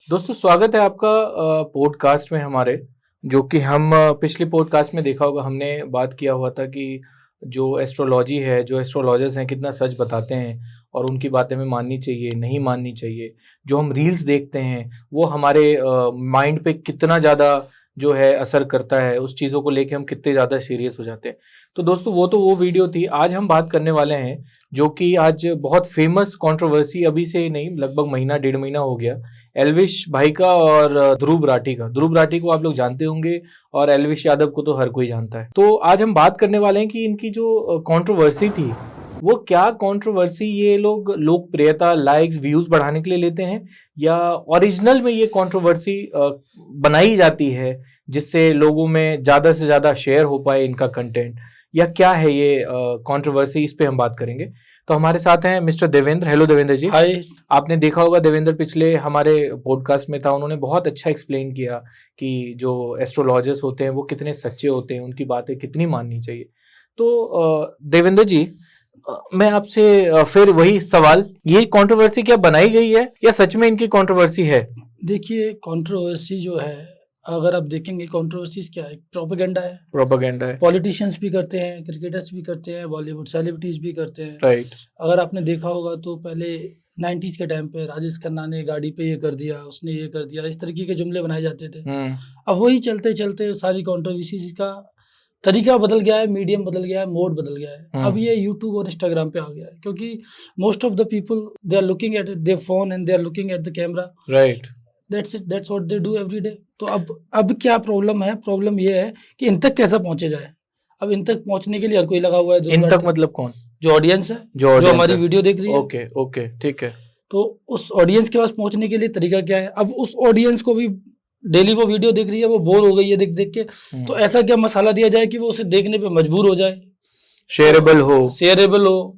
दोस्तों स्वागत है आपका पॉडकास्ट में हमारे, जो कि हम पिछले पॉडकास्ट में देखा होगा, हमने बात किया हुआ था कि जो एस्ट्रोलॉजी है, जो एस्ट्रोलॉजर्स हैं कितना सच बताते हैं और उनकी बातें हमें माननी चाहिए नहीं माननी चाहिए। जो हम रील्स देखते हैं वो हमारे माइंड पे कितना ज़्यादा जो है असर करता है, उस चीज़ों को लेके हम कितने ज़्यादा सीरियस हो जाते हैं। तो दोस्तों वो वीडियो थी। आज हम बात करने वाले हैं जो कि आज बहुत फेमस कंट्रोवर्सी, अभी से नहीं लगभग महीना डेढ़ महीना हो गया, एल्विश भाई का और ध्रुव राठी का। ध्रुव राठी को आप लोग जानते होंगे और एल्विश यादव को तो हर कोई जानता है। तो आज हम बात करने वाले हैं कि इनकी जो कंट्रोवर्सी थी वो क्या कंट्रोवर्सी ये लोग लोकप्रियता, लाइक्स, व्यूज बढ़ाने के लिए लेते हैं, या ओरिजिनल में ये कंट्रोवर्सी बनाई जाती है जिससे लोगों में ज्यादा से ज्यादा शेयर हो पाए इनका कंटेंट, या क्या है ये कंट्रोवर्सी। इस पे हम बात करेंगे। तो हमारे साथ हैं मिस्टर देवेंद्र। हेलो देवेंद्र जी। हाय। आपने देखा होगा देवेंद्र पिछले हमारे पॉडकास्ट में था, उन्होंने बहुत अच्छा एक्सप्लेन किया कि जो एस्ट्रोलॉजर्स होते हैं वो कितने सच्चे होते हैं, उनकी बातें कितनी माननी चाहिए। तो देवेंद्र जी, मैं आपसे फिर वही सवाल, ये कंट्रोवर्सी क्या बनाई गई है या सच में इनकी कंट्रोवर्सी है? देखिए, कंट्रोवर्सी जो है, अगर आप देखेंगे कंट्रोवर्सीज क्या है, प्रोपेगेंडा है। प्रोपेगेंडा है। पॉलिटिशियंस भी करते हैं, क्रिकेटर्स भी करते हैं, बॉलीवुड सेलिब्रिटीज भी करते हैं। राइट। अगर आपने देखा होगा तो पहले 90s के टाइम पे राजेश खन्ना ने गाड़ी पे ये कर दिया, उसने ये कर दिया, इस तरीके के जुमले बनाए जाते थे। अब वही चलते चलते सारी कंट्रोवर्सीज का तरीका बदल गया है, मीडियम बदल गया है, मोड बदल गया है। अब ये यूट्यूब और इंस्टाग्राम पे आ गया है, क्योंकि most of the people they are looking at their phone and they are looking at the camera. Right. That's it, that's what they do every day. तो अब क्या प्रॉब्लम है? प्रॉब्लम ये है कि इन तक कैसे पहुंचे जाए। अब इन तक पहुंचने के लिए हर कोई लगा हुआ है। इन तक मतलब कौन? जो ऑडियंस है, जो हमारी वीडियो देख रही है। ओके ओके, ठीक है। तो उस ऑडियंस के पास पहुंचने के लिए तरीका क्या है? अब उस ऑडियंस को भी डेली वो वीडियो देख रही है, वो बोर हो गई है देख देख के, तो ऐसा क्या मसाला दिया जाए कि वो उसे देखने पे मजबूर हो जाए, शेयरेबल हो।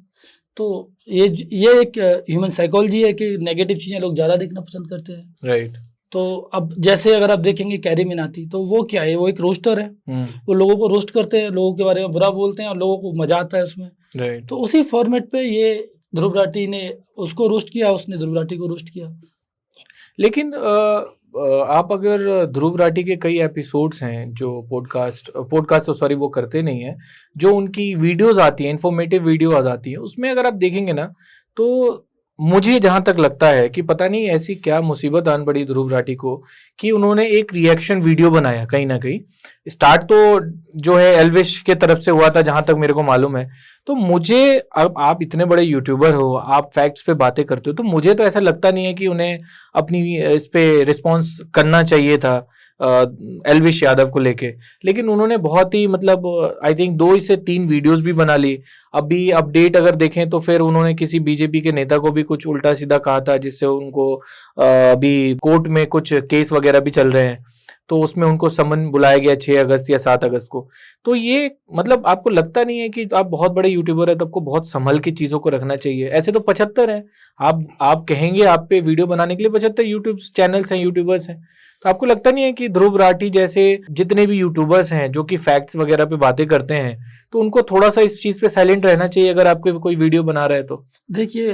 तो ये एक ह्यूमन साइकोलॉजी है कि नेगेटिव चीजें लोग ज्यादा देखना पसंद करते हैं। राइट। तो अब जैसे अगर आप देखेंगे कैरी मिनाटी, तो वो क्या है? वो एक रोस्टर है। वो लोगों को रोस्ट करते हैं, लोगों के बारे में बुरा बोलते हैं और लोगों को मजा आता है उसमें। राइट। तो उसी फॉर्मेट पे ये ध्रुव राठी ने उसको रोस्ट किया, उसने ध्रुव राठी को रोस्ट किया। लेकिन आप अगर ध्रुव राठी के कई एपिसोड्स हैं जो पॉडकास्ट तो सॉरी वो करते नहीं है, जो उनकी वीडियोस आती हैं, इन्फॉर्मेटिव वीडियोस आती हैं, उसमें अगर आप देखेंगे ना, तो मुझे जहां तक लगता है कि पता नहीं ऐसी क्या मुसीबत आन पड़ी ध्रुव राठी को कि उन्होंने एक रिएक्शन वीडियो बनाया। कहीं ना कहीं स्टार्ट तो जो है एल्विश के तरफ से हुआ था, जहां तक मेरे को मालूम है। तो मुझे, अब आप इतने बड़े यूट्यूबर हो, आप फैक्ट्स पे बातें करते हो, तो मुझे तो ऐसा लगता नहीं है कि उन्हें अपनी इस पे रिस्पॉन्स करना चाहिए था एल्विश यादव को लेके। लेकिन उन्होंने बहुत ही मतलब आई थिंक 2 से 3 वीडियोस भी बना ली। अभी अपडेट अगर देखें तो फिर उन्होंने किसी बीजेपी के नेता को भी कुछ उल्टा सीधा कहा था, जिससे उनको अभी कोर्ट में कुछ केस वगैरह भी चल रहे हैं, तो उसमें उनको समन बुलाया गया 6 अगस्त या 7 अगस्त को। तो ये मतलब आपको लगता नहीं है कि आप बहुत बड़े यूट्यूबर है तो आपको बहुत संभल के चीजों को रखना चाहिए? ऐसे तो 75 हैं, आप कहेंगे आप पे वीडियो बनाने के लिए 75 यूट्यूब चैनल्स हैं, यूट्यूबर्स हैं। तो आपको लगता नहीं है कि ध्रुव राठी जैसे जितने भी यूट्यूबर्स हैं जो कि फैक्ट्स वगैरह पे बातें करते हैं, तो उनको थोड़ा सा इस चीज पे साइलेंट रहना चाहिए अगर आपके कोई वीडियो बना रहा है तो? देखिए,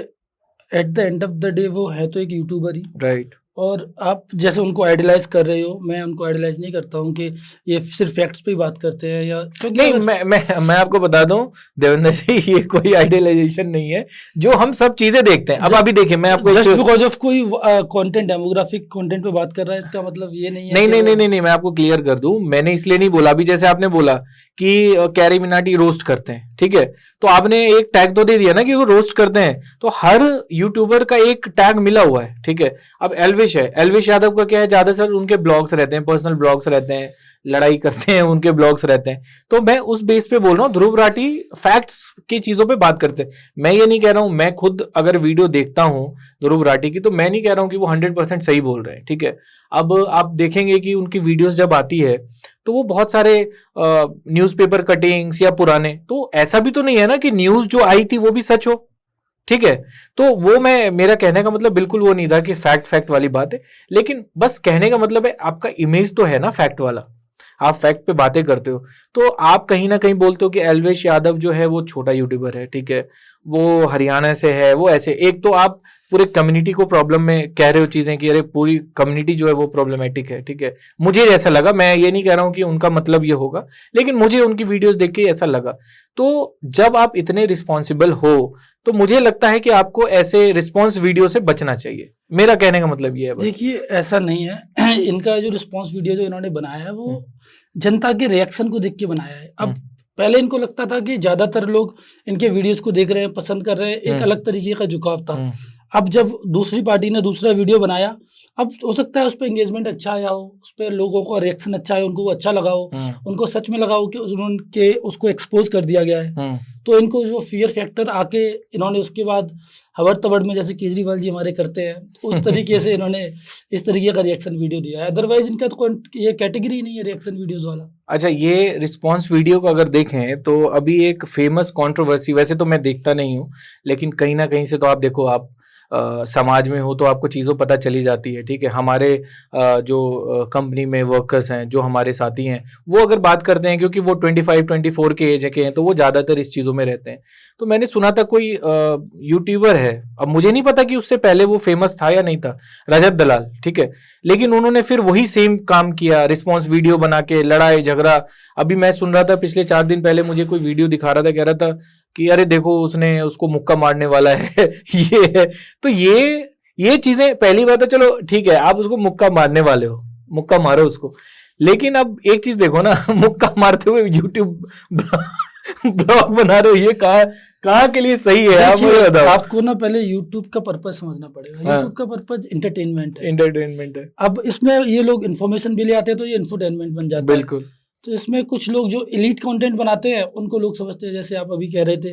at the end of the day वो है तो एक यूट्यूबर ही। राइट। और आप जैसे उनको आइडियलाइज कर रहे हो, मैं उनको आइडियलाइज नहीं करता हूँ कि ये सिर्फ फैक्ट्स पे ही बात करते हैं या नहीं। मैं आपको बता दूं देवेंद्र जी, ये कोई आइडियलाइजेशन नहीं है, जो हम सब चीजें देखते हैं। अब अभी देखिए, मैं आपको जस्ट बिकॉज ऑफ कोई कंटेंट, डेमोग्राफिक कंटेंट पे बात कर रहा है, इसका मतलब ये नहीं है। नहीं, मैं आपको क्लियर कर दूं, मैंने इसलिए नहीं बोला। अभी जैसे आपने बोला कि कैरी मिनाटी रोस्ट करते हैं, ठीक है, तो आपने एक टैग तो दे दिया ना कि वो रोस्ट करते हैं, तो हर यूट्यूबर का एक टैग मिला हुआ है, ठीक है। अब एल्विश है, एल्विश यादव का क्या है, ज्यादातर उनके ब्लॉग्स रहते हैं, पर्सनल ब्लॉग्स रहते हैं, लड़ाई करते हैं, उनके ब्लॉग्स रहते हैं। तो मैं उस बेस पे बोल रहा हूँ, ध्रुव राठी फैक्ट्स की चीजों पे बात करते हैं। मैं ये नहीं कह रहा हूँ, मैं खुद अगर वीडियो देखता हूँ ध्रुव राठी की, तो मैं नहीं कह रहा हूँ कि वो 100% सही बोल रहे हैं, ठीक है। अब आप देखेंगे कि उनकी वीडियोस जब आती है तो वो बहुत सारे न्यूज़पेपर कटिंग्स या पुराने, तो ऐसा भी तो नहीं है ना कि न्यूज जो आई थी वो भी सच हो, ठीक है। तो वो मेरा कहने का मतलब बिल्कुल वो नहीं था कि फैक्ट वाली बात है, लेकिन बस कहने का मतलब है आपका इमेज तो है ना फैक्ट वाला, आप फैक्ट पे बातें करते हो। तो आप कहीं ना कहीं बोलते हो कि एल्विश यादव जो है वो छोटा यूट्यूबर है, ठीक है, वो हरियाणा से है, वो ऐसे। एक तो आप पूरे कम्युनिटी को प्रॉब्लम में कह रहे हो चीजें कि अरे पूरी कम्युनिटी जो है वो प्रॉब्लमेटिक है, ठीक है, मुझे ऐसा लगा। मैं ये नहीं कह रहा हूँ कि उनका मतलब ये होगा, लेकिन मुझे उनकी वीडियोस देख के ऐसा लगा। तो जब आप इतने रिस्पॉन्सिबल हो तो मुझे लगता है कि आपको ऐसे रिस्पॉन्स वीडियो से बचना चाहिए। मेरा कहने का मतलब ये है। देखिए ऐसा नहीं है, इनका जो रिस्पॉन्स वीडियो जो इन्होंने बनाया है वो जनता के रिएक्शन को देख के बनाया है। अब पहले इनको लगता था कि ज्यादातर लोग इनके वीडियोस को देख रहे हैं, पसंद कर रहे हैं, एक अलग तरीके का झुकाव था। अब जब दूसरी पार्टी ने दूसरा वीडियो बनाया, अब हो सकता है उस पर एंगेजमेंट अच्छा आया हो, उस पर लोगों का रिएक्शन अच्छा है, उनको वो अच्छा लगा हो, उनको सच में लगा हो कि उन्होंने उसको एक्सपोज कर दिया गया है, तो इनको जो फियर फैक्टर आके इन्होंने उसके बाद हवर तबड़ में जैसे केजरीवाल जी हमारे करते हैं उस तरीके से इन्होंने इस तरीके का रिएक्शन वीडियो दिया है। अदरवाइज इनका तो ये कैटेगरी नहीं है रिएक्शन वीडियोस वाला। अच्छा, ये रिस्पॉन्स वीडियो को अगर देखें तो अभी एक फेमस कंट्रोवर्सी, वैसे तो मैं देखता नहीं हूँ, लेकिन कहीं ना कहीं से तो आप देखो, आप समाज में हो तो आपको चीज़ों पता चली जाती है, ठीक है। हमारे जो कंपनी में वर्कर्स हैं, जो हमारे साथी हैं, वो अगर बात करते हैं, क्योंकि वो 25-24 के एज के हैं, तो वो ज़्यादातर इस चीज़ों में रहते हैं। तो मैंने सुना था कोई यूट्यूबर है, अब मुझे नहीं पता कि उससे पहले वो फेमस था या नहीं था, रजत दलाल, ठीक है, लेकिन उन्होंने फिर वही सेम काम किया, रिस्पॉन्स वीडियो बना के लड़ाई झगड़ा। अभी मैं सुन रहा था पिछले 4 दिन पहले मुझे कोई वीडियो दिखा रहा था, कह रहा था कि अरे देखो उसने उसको मुक्का मारने वाला है ये है। तो ये चीजें, पहली बात है चलो ठीक है, आप उसको मुक्का मारने वाले हो, मुक्का मारो उसको, लेकिन अब एक चीज देखो ना, मुक्का मारते हुए यूट्यूब ब्लॉग बना रहे हो, ये कहाँ के लिए सही है? आप मुझे बताओ। आपको ना पहले यूट्यूब का पर्पज समझना पड़ेगा। यूट्यूब का पर्पज एंटरटेनमेंट है। अब इसमें ये लोग इन्फॉर्मेशन भी ले आते हैं तो ये एंटरटेनमेंट बन जाता है। बिल्कुल। तो इसमें कुछ लोग जो एलीट कंटेंट बनाते हैं उनको लोग समझते हैं, जैसे आप अभी कह रहे थे।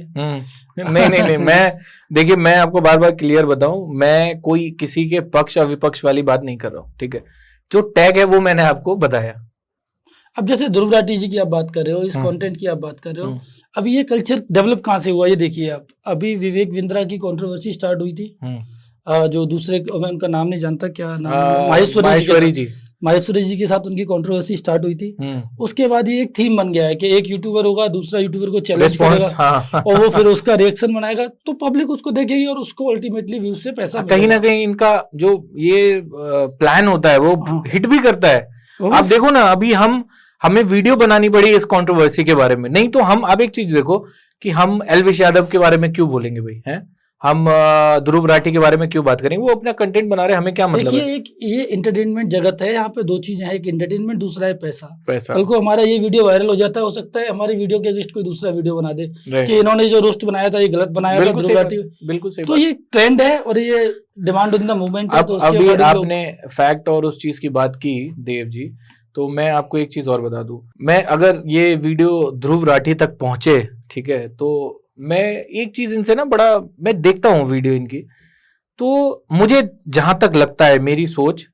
नहीं मैं देखिए, मैं आपको बार बार क्लियर बताऊं, मैं कोई किसी के पक्ष अविपक्ष वाली बात नहीं कर रहा हूं, ठीक है। जो टैग है वो मैंने आपको बताया। अब जैसे ध्रुव राठी जी की आप बात कर रहे हो, इस कंटेंट की आप बात कर रहे हो, अभी ये कल्चर डेवलप कहाँ से हुआ ये देखिए आप। अभी विवेक बिंद्रा की कंट्रोवर्सी स्टार्ट हुई थी, जो दूसरे, मैं उनका नाम नहीं जानता, क्या नाम, माहेश्वरी जी के साथ उनकी कंट्रोवर्सी स्टार्ट हुई थी। उसके बाद ये एक थीम बन गया है कि एक यूट्यूबर होगा, दूसरा यूट्यूबर को चैलेंज करेगा और वो फिर उसका रिएक्शन बनाएगा, तो पब्लिक उसको देखेगी और उसको अल्टीमेटली व्यूज से पैसा कहीं ना कहीं इनका जो ये प्लान होता है वो हिट भी करता है। आप देखो ना, अभी हमें वीडियो बनानी पड़ी इस कंट्रोवर्सी के बारे में, नहीं तो हम, अब एक चीज देखो कि हम एलविश यादव के बारे में क्यों बोलेंगे भाई, हैं? हम ध्रुव राठी के बारे में क्यों बात करेंगे? वो अपना कंटेंट बना रहे, हमें क्या मतलब है? एक ये एंटरटेनमेंट जगत है, यहाँ पे दो चीजें हैं, एक एंटरटेनमेंट, दूसरा है पैसा। कल को हमारा ये वीडियो वायरल हो जाता है, हो सकता है हमारी वीडियो के अगेंस्ट कोई दूसरा वीडियो बना दे कि इन्होंने जो रोस्ट बनाया था ये गलत बनाया था, ध्रुव राठी। बिल्कुल सही। तो ये ट्रेंड है और ये डिमांड इन द मूवमेंट है। तो अभी आपने फैक्ट और उस चीज की बात की देव जी, तो मैं आपको एक चीज और बता दूं। मैं, अगर ये वीडियो ध्रुव राठी तक पहुंचे, ठीक है, तो मैं एक चीज इनसे ना बड़ा, मैं देखता हूँ वीडियो इनकी, तो मुझे जहां तक लगता है, मेरी सोच,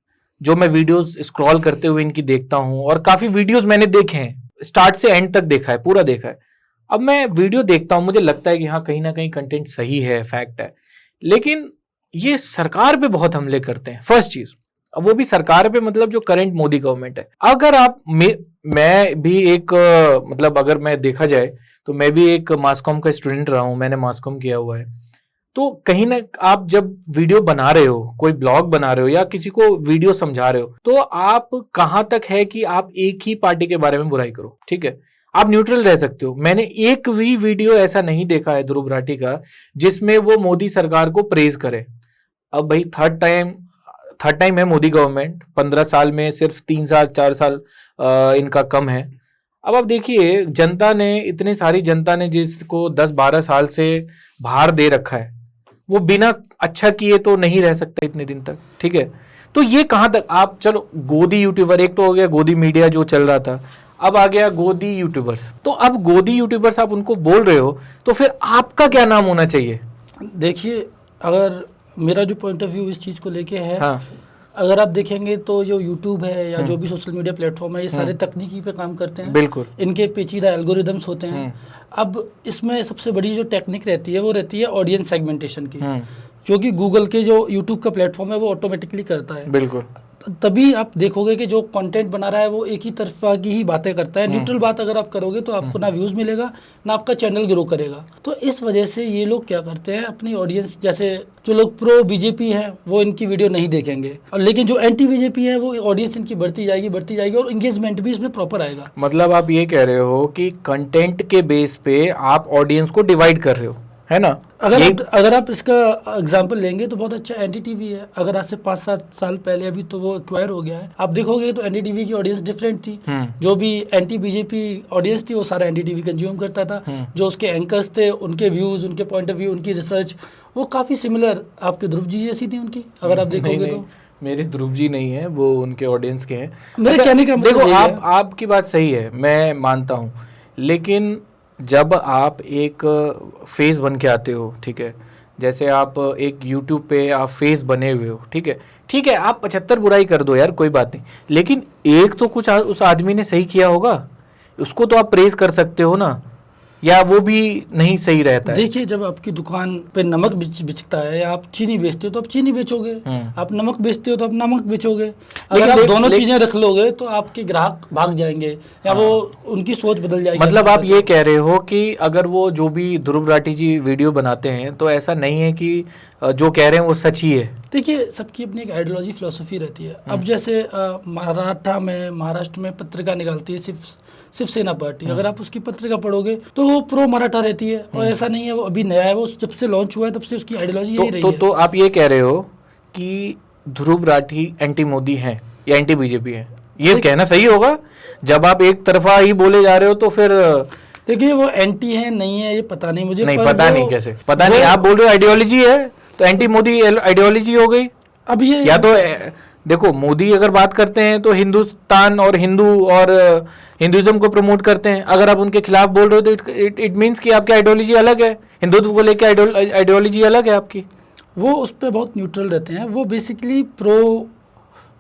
जो मैं वीडियोस स्क्रॉल करते हुए इनकी देखता हूँ, और काफी वीडियोस मैंने देखे हैं, स्टार्ट से एंड तक देखा है, पूरा देखा है। अब मैं वीडियो देखता हूँ, मुझे लगता है कि हाँ कहीं ना कहीं कंटेंट सही है, फैक्ट है, लेकिन ये सरकार पे बहुत हमले करते हैं। फर्स्ट चीज, अब वो भी सरकार पे, मतलब जो करंट मोदी गवर्नमेंट है। अगर आप, मैं भी एक, मतलब अगर मैं देखा जाए तो मैं भी एक मास कॉम का स्टूडेंट रहा हूं, मैंने मास कॉम किया हुआ है। तो कहीं ना, आप जब वीडियो बना रहे हो, कोई ब्लॉग बना रहे हो या किसी को वीडियो समझा रहे हो, तो आप कहां तक है कि आप एक ही पार्टी के बारे में बुराई करो, ठीक है, आप न्यूट्रल रह सकते हो। मैंने एक भी वीडियो ऐसा नहीं देखा है ध्रुव राठी का जिसमें वो मोदी सरकार को प्रेज करे। अब भाई थर्ड टाइम है मोदी गवर्नमेंट, 15 साल में सिर्फ 3 साल 4 साल इनका कम है। अब आप देखिए, जनता ने, इतनी सारी जनता ने जिसको 10-12 साल से बाहर दे रखा है, वो बिना अच्छा किए तो नहीं रह सकता इतने दिन तक, ठीक है। तो ये कहां तक आप, चलो गोदी यूट्यूबर, एक तो हो गया गोदी मीडिया जो चल रहा था, अब आ गया गोदी यूट्यूबर्स। तो अब गोदी यूट्यूबर्स आप उनको बोल रहे हो, तो फिर आपका क्या नाम होना चाहिए? देखिए, अगर मेरा जो पॉइंट ऑफ व्यू इस चीज़ को लेके है, हाँ, अगर आप देखेंगे तो जो यूट्यूब है या जो भी सोशल मीडिया प्लेटफॉर्म है, ये सारे तकनीकी पे काम करते हैं। बिल्कुल। इनके पेचीदा एल्गोरिदम्स होते हैं। अब इसमें सबसे बड़ी जो टेक्निक रहती है वो रहती है ऑडियंस सेगमेंटेशन की, जो कि गूगल के जो यूट्यूब का प्लेटफॉर्म है वो ऑटोमेटिकली करता है। बिल्कुल। तभी आप देखोगे कि जो कंटेंट बना रहा है वो एक ही तरफा की ही बातें करता है। न्यूट्रल बात अगर आप करोगे तो आपको ना व्यूज़ मिलेगा ना आपका चैनल ग्रो करेगा। तो इस वजह से ये लोग क्या करते हैं, अपनी ऑडियंस, जैसे जो लोग प्रो बीजेपी हैं वो इनकी वीडियो नहीं देखेंगे, और लेकिन जो एंटी बीजेपी है वो ऑडियंस इनकी बढ़ती जाएगी और इंगेजमेंट भी इसमें प्रॉपर आएगा। मतलब आप ये कह रहे हो कि कंटेंट के बेस पे आप ऑडियंस को डिवाइड कर रहे हो, है ना? अगर आप इसका एग्जांपल लेंगे तो बहुत अच्छा एनडीटीवी है। अगर आज से 5-7 साल पहले, अभी तो वो एक्वायर हो गया है, आप देखोगे तो एनडीटीवी की ऑडियंस डिफरेंट थी। जो भी एंटी बीजेपी ऑडियंस थी वो सारा एनडीटीवी कंज्यूम करता था। जो उसके एंकर्स थे, उनके व्यूज, उनके पॉइंट ऑफ व्यू, उनकी रिसर्च वो काफी सिमिलर आपके ध्रुव जी जैसी थी उनकी, अगर आप देखोगे तो। मेरे ध्रुव जी नहीं है, वो उनके ऑडियंस के हैं। मेरे कहने का मतलब देखो, आपकी बात सही है, मैं मानता हूँ, लेकिन जब आप एक फेस बन के आते हो, ठीक है, जैसे आप एक यूट्यूब पे आप फेस बने हुए हो, ठीक है, आप 75 बुराई कर दो यार, कोई बात नहीं, लेकिन एक तो कुछ उस आदमी ने सही किया होगा, उसको तो आप प्रेज कर सकते हो ना, या वो भी नहीं सही रहता है? देखिए, जब आपकी दुकान पे नमक बिकता है या आप चीनी बेचते हो तो आप चीनी बेचोगे, आप नमक बेचते हो तो आप नमक बेचोगे। अगर आप दोनों चीजें रख लोगे तो आपके ग्राहक भाग जाएंगे या वो उनकी सोच बदल जाएगी। मतलब आप ये कह रहे हो कि अगर वो जो भी ध्रुव राठी जी वीडियो बनाते हैं तो ऐसा नहीं है कि जो कह रहे हैं वो सच ही है? देखिए, सबकी अपनी एक आइडियोलॉजी, फिलोसफी रहती है। अब जैसे महाराष्ट्र में पत्रिका निकालती है शिवसेना पार्टी, अगर आप उसकी पत्रिका पढ़ोगे तो वो प्रो मराठा रहती है, और ऐसा नहीं है वो अभी नया है, वो जब से लॉन्च हुआ है तब से उसकी आइडियोलॉजी यही रही है। तो आप ये कह रहे हो कि ध्रुव राठी एंटी मोदी है या एंटी बीजेपी है? ये कहना सही होगा? जब आप एक तरफा ही बोले जा रहे हो तो फिर देखिए, वो एंटी है नहीं है ये पता नहीं मुझे, नहीं पता नहीं, कैसे पता नहीं? आप बोल रहे हो आइडियोलॉजी है, तो एंटी मोदी आइडियोलॉजी हो गई। अब ये या तो देखो, मोदी अगर बात करते हैं तो हिंदुस्तान और हिंदू और हिंदुइज्म को प्रमोट करते हैं, अगर आप उनके खिलाफ बोल रहे हो तो इट मीन्स कि आपकी आइडियोलॉजी अलग है, हिंदुत्व को लेकर आइडियोलॉजी अलग है आपकी। वो उस पर बहुत न्यूट्रल रहते हैं, वो बेसिकली प्रो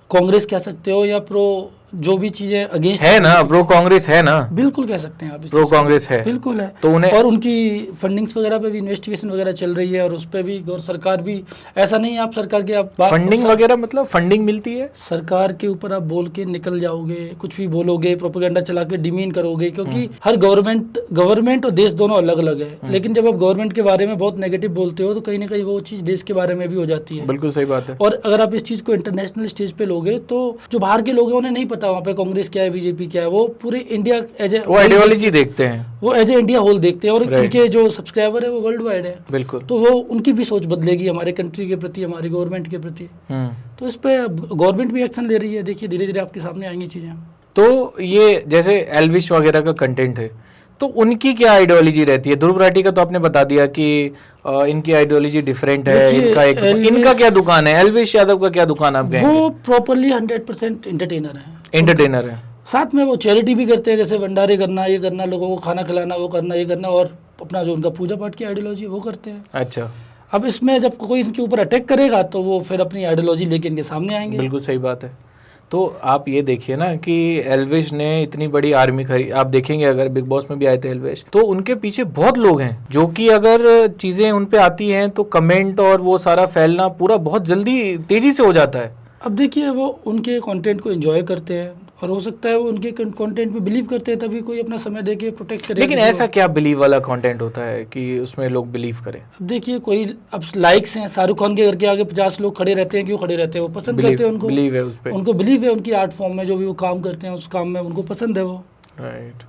कांग्रेस कह सकते हो या प्रो जो भी चीजें अगेंस्ट है ना, प्रो कांग्रेस है ना, बिल्कुल कह सकते हैं आप, प्रो कांग्रेस है, बिल्कुल है। तो उन्हें, और उनकी फंडिंग्स वगैरह पे भी इन्वेस्टिगेशन वगैरह चल रही है, और उस पर भी गौर सरकार भी, ऐसा नहीं है आप सरकार के आप फंडिंग वगैरह, मतलब फंडिंग मिलती है सरकार के ऊपर, आप बोल के निकल जाओगे, कुछ भी बोलोगे, प्रोपेगेंडा चला के डिमीन करोगे, क्योंकि हर गवर्नमेंट और देश दोनों अलग अलग है, लेकिन जब आप गवर्नमेंट के बारे में बहुत नेगेटिव बोलते हो तो कहीं ना कहीं वो चीज देश के बारे में भी हो जाती है। बिल्कुल सही बात है। और अगर आप इस चीज को इंटरनेशनल स्टेज पे लोगे तो जो बाहर के लोग हैं उन्हें नहीं पता वहाँ पे कांग्रेस क्या है, बीजेपी क्या है, वो पूरे इंडिया एज ए आइडियोलॉजी देखते हैं, वो एज ए इंडिया होल देखते हैं, और उनके जो सब्सक्राइबर है वो वर्ल्ड वाइड है। बिल्कुल, तो वो उनकी भी सोच बदलेगी हमारे कंट्री के प्रति, हमारी गवर्नमेंट के प्रति। तो इस पे गवर्नमेंट भी एक्शन ले रही है। देखिए, धीरे धीरे आपके सामने आएंगी चीजें। तो ये जैसे एल्विश वगैरह का कंटेंट है, तो उनकी क्या आइडियोलॉजी रहती है? ध्रुव राठी का तो आपने बता दिया कि इनकी आइडियोलॉजी डिफरेंट है, इनका क्या दुकान है? एल्विश यादव का क्या दुकान आप कहेंगे? वो प्रॉपरली 100% एंटरटेनर है, साथ में वो चैरिटी भी करते हैं, जैसे भंडारे करना, ये करना, लोगों को खाना खिलाना, वो करना, ये करना, और अपना जो उनका पूजा पाठ की आइडियोलॉजी वो करते हैं। अच्छा, अब इसमें जब कोई इनके ऊपर अटैक करेगा तो वो फिर अपनी आइडियोलॉजी लेके इनके सामने आएंगे। बिल्कुल सही बात है। तो आप ये देखिए ना कि एल्विश ने इतनी बड़ी आर्मी खरीद, आप देखेंगे अगर बिग बॉस में भी आए थे एल्विश, तो उनके पीछे बहुत लोग हैं, जो कि अगर चीज़ें उन पे आती हैं तो कमेंट और वो सारा फैलना पूरा बहुत जल्दी तेजी से हो जाता है। अब देखिए, वो उनके कंटेंट को एंजॉय करते हैं, और हो सकता है वो उनके कंटेंट में बिलीव करते हैं, तभी कोई अपना समय देके प्रोटेक्ट करे। लेकिन ऐसा क्या बिलीव वाला कंटेंट होता है कि उसमें लोग बिलीव करें? अब देखिए, कोई अब लाइक्स हैं, शाहरुख खान के घर के आगे 50 लोग खड़े रहते हैं, क्यों खड़े रहते हैं? वो पसंद करते हैं, उनको बिलीव है उस पे, उनको बिलीव है उनकी आर्ट फॉर्म में, जो भी वो काम करते हैं उस काम में उनको पसंद है वो। Right.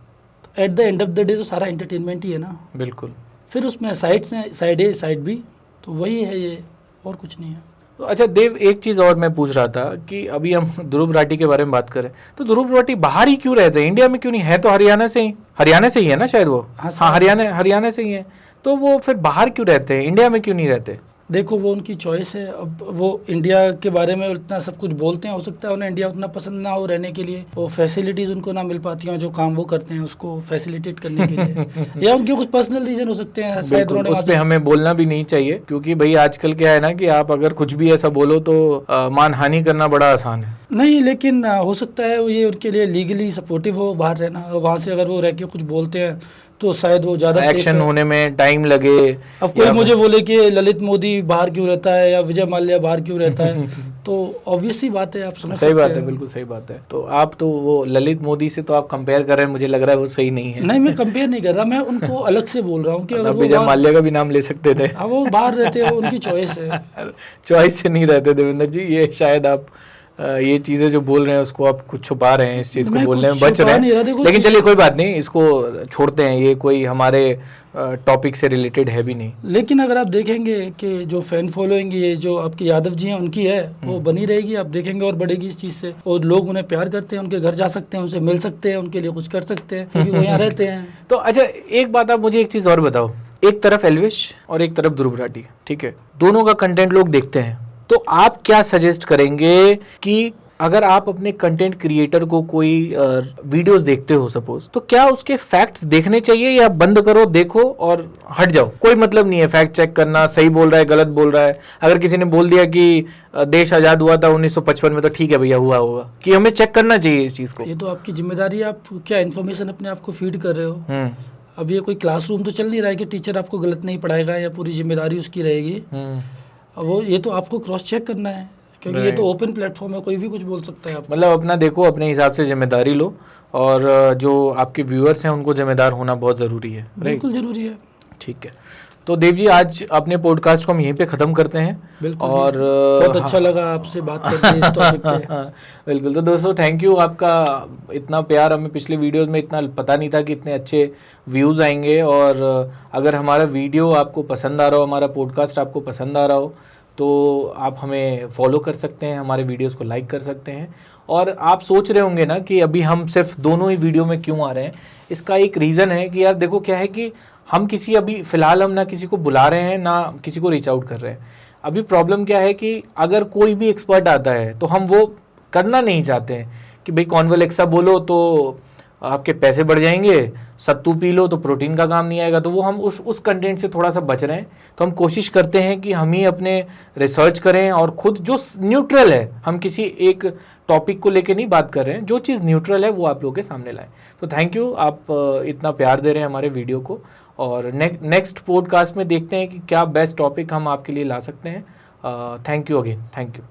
At the end of the day तो सारा एंटरटेनमेंट ही है ना। बिल्कुल। फिर उसमें साइड्स हैं, साइड ए साइड बी, तो वही है ये, और कुछ नहीं है। तो अच्छा देव, एक चीज़ और मैं पूछ रहा था कि अभी हम ध्रुव राठी के बारे में बात करें, तो ध्रुव राठी बाहर ही क्यों रहते हैं, इंडिया में क्यों नहीं? है तो हरियाणा से ही है ना शायद वो। हाँ, हरियाणा से ही है, तो वो फिर बाहर क्यों रहते हैं, इंडिया में क्यों नहीं रहते? देखो, वो उनकी चॉइस है। अब वो इंडिया के बारे में इतना सब कुछ बोलते हैं, हो सकता है उन्हें इंडिया उतना पसंद ना हो रहने के लिए, वो फैसिलिटीज़ उनको ना मिल पाती हैं, जो काम वो करते हैं उसको फैसिलिटेट करने के लिए या उनके कुछ पर्सनल रीजन हो सकते हैं शायद। उस पर हमें बोलना भी नहीं चाहिए, क्योंकि भाई आजकल क्या है ना कि आप अगर कुछ भी ऐसा बोलो तो मानहानि करना बड़ा आसान है। नहीं, लेकिन हो सकता है ये उनके लिए लीगली सपोर्टिव हो बाहर रहना, वहाँ से अगर वो रह के कुछ बोलते हैं तो शायद वो ज्यादा एक्शन होने में टाइम लगे। अब कोई मुझे बोले कि ललित मोदी बाहर क्यों रहता है या विजय माल्या बाहर क्यों रहता है तो ऑब्वियसली बात है, आप समझ सही बात है, बिल्कुल सही बात है। तो आप तो वो ललित मोदी से तो आप कंपेयर कर रहे हैं, मुझे लग रहा है वो सही नहीं है। नहीं, मैं कंपेयर नहीं कर रहा, मैं उनको अलग से बोल रहा हूँ कि अगर विजय माल्या का भी नाम ले सकते थे। वो बाहर रहते हैं, उनकी चॉइस है। चॉइस से नहीं रहते देवेंद्र जी, ये शायद आप ये चीजें जो बोल रहे हैं उसको आप कुछ छुपा रहे हैं, इस चीज को बोलने में बच रहे हैं। लेकिन चलिए कोई बात नहीं, इसको छोड़ते हैं, ये कोई हमारे टॉपिक से रिलेटेड है भी नहीं। लेकिन अगर आप देखेंगे कि जो फैन फॉलोइंग ये जो आपके यादव जी हैं उनकी है वो बनी रहेगी, आप देखेंगे, और बढ़ेगी इस चीज़ से। और लोग उन्हें प्यार करते हैं, उनके घर जा सकते हैं, उनसे मिल सकते हैं, उनके लिए कुछ कर सकते हैं क्योंकि वो यहाँ रहते हैं। तो अच्छा एक बात आप मुझे एक चीज़ और बताओ, एक तरफ एल्विश और एक तरफ ध्रुव राठी, ठीक है, दोनों का कंटेंट लोग देखते हैं, तो आप क्या सजेस्ट करेंगे कि अगर आप अपने कंटेंट क्रिएटर को कोई वीडियोस देखते हो सपोज, तो क्या उसके फैक्ट्स देखने चाहिए या बंद करो, देखो और हट जाओ? कोई मतलब नहीं है फैक्ट चेक करना, सही बोल रहा है गलत बोल रहा है। अगर किसी ने बोल दिया कि देश आजाद हुआ था 1955 में, तो ठीक है भैया, हुआ होगा, कि हमें चेक करना चाहिए इस चीज को? ये तो आपकी जिम्मेदारी है, आप क्या इन्फॉर्मेशन अपने आप को फीड कर रहे हो। अब ये कोई क्लासरूम तो चल नहीं रहा है कि टीचर आपको गलत नहीं पढ़ाएगा या पूरी जिम्मेदारी उसकी रहेगी। अब वो ये तो आपको क्रॉस चेक करना है, क्योंकि ये तो ओपन प्लेटफॉर्म है, कोई भी कुछ बोल सकता है आपको। मतलब अपना देखो, अपने हिसाब से जिम्मेदारी लो, और जो आपके व्यूअर्स हैं उनको जिम्मेदार होना बहुत ज़रूरी है। बिल्कुल ज़रूरी है। ठीक है, तो देव जी आज अपने पॉडकास्ट को हम यहीं पे ख़त्म करते हैं। बिल्कुल, और बहुत अच्छा लगा आपसे बात करके इस टॉपिक पे। बिल्कुल, तो दोस्तों थैंक यू, आपका इतना प्यार, हमें पिछले वीडियोस में इतना पता नहीं था कि इतने अच्छे व्यूज़ आएंगे। और अगर हमारा वीडियो आपको पसंद आ रहा हो, हमारा पॉडकास्ट आपको पसंद आ रहा हो, तो आप हमें फॉलो कर सकते हैं, हमारे वीडियोस को लाइक कर सकते हैं। और आप सोच रहे होंगे ना कि अभी हम सिर्फ दोनों ही वीडियो में क्यों आ रहे हैं, इसका एक रीज़न है कि यार देखो क्या है कि हम किसी अभी फ़िलहाल हम ना किसी को बुला रहे हैं ना किसी को रीच आउट कर रहे हैं। अभी प्रॉब्लम क्या है कि अगर कोई भी एक्सपर्ट आता है तो हम वो करना नहीं चाहते हैं कि भाई कॉन्वेलेक्सा बोलो तो आपके पैसे बढ़ जाएंगे, सत्तू पी लो तो प्रोटीन का काम नहीं आएगा, तो वो हम उस कंटेंट से थोड़ा सा बच रहे हैं। तो हम कोशिश करते हैं कि हम ही अपने रिसर्च करें और खुद जो न्यूट्रल है, हम किसी एक टॉपिक को लेके नहीं बात कर रहे हैं, जो चीज़ न्यूट्रल है वो आप लोगों के सामने लाएं। तो थैंक यू, आप इतना प्यार दे रहे हैं हमारे वीडियो को, और नेक्स्ट पॉडकास्ट में देखते हैं कि क्या बेस्ट टॉपिक हम आपके लिए ला सकते हैं। Thank you again, thank you.